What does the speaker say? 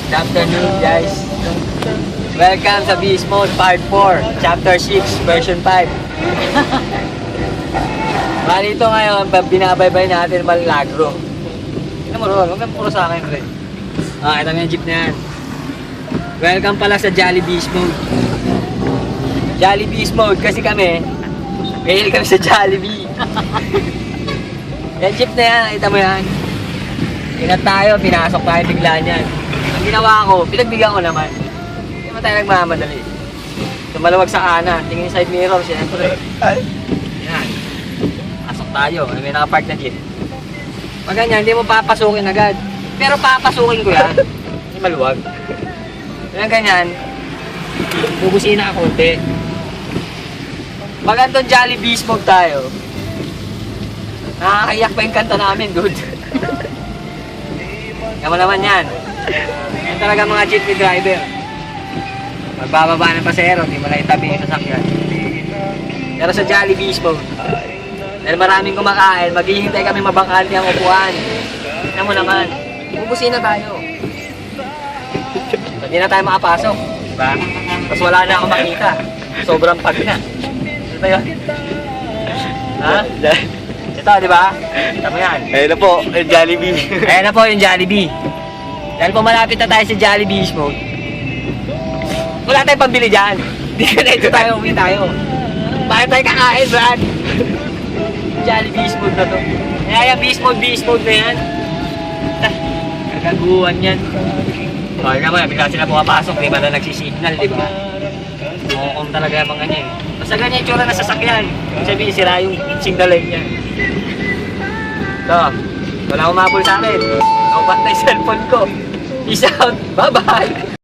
Good afternoon, guys. Welcome sa Beast Mode Part 4, Chapter 6, Version 5. Dito ngayon, binabaybay natin Malagro. Tignan mo ron, huwag kang puro sa akin, Fred. Ito yung jeep na yan. Welcome pala sa Jolly Beast Mode. Jolly Beast Mode kasi kami, mahilig kami sa Jollibee. Yan jeep na yan, nakita mo yan. Ingat tayo, pinasok tayo bigla niyan. Ang ginawa ko, pinagbigyan ko naman. Hindi mo tayo nagmamadali. Tumalawag sa kanan, tingin yung side mirror, siyempre. Yan. Pasok tayo, may nakapark na jeep. Pag ganyan, hindi mo papasukin agad. Pero papasukin ko yan. Hindi maluwag. Yan ganyan, bubusin na konti. Pag andun Jolly Beast Mode tayo, nakakayak pa yung kanta namin, dude. Yan mo naman yan. Yan talaga mga jeepney driver. Magbababa ng pasero, hindi mo na itabi yung sasakyan. Pero sa Jolly Beast Mode, dahil maraming kumakain, maghihintay kami mabangkante ang upuan. Yan mo naman. Bubusin na tayo. Hindi na tayo makapasok. Diba? Tapos wala na akong makita. Sobrang pag na. Ano ba yun? Ha? Ito, di ba? Ito mo yan. Ayun na po, yung Jollibee. Ayan na po yung Jollibee. Dahil po malapit na tayo sa Jolly Beast Mode. Wala tayong pambili dyan. Hindi ka na ito tayo, uwi tayo. Bakit tayo kakain, Brad? Jolly Beast Mode na to. Kaya yung Beast Mode na yan. Kagaguhan yan. Okay naman, bigla sila pumapasok, di ba na nagsisignal, di ba? Mukong talaga yung mga ganyan. Basta ganyan yung tsura na sasakyan. Sabihin, sira yung signal light niya. Ito, wala umabol sa akin. Naupat na yung cellphone ko. Peace out. Bye-bye.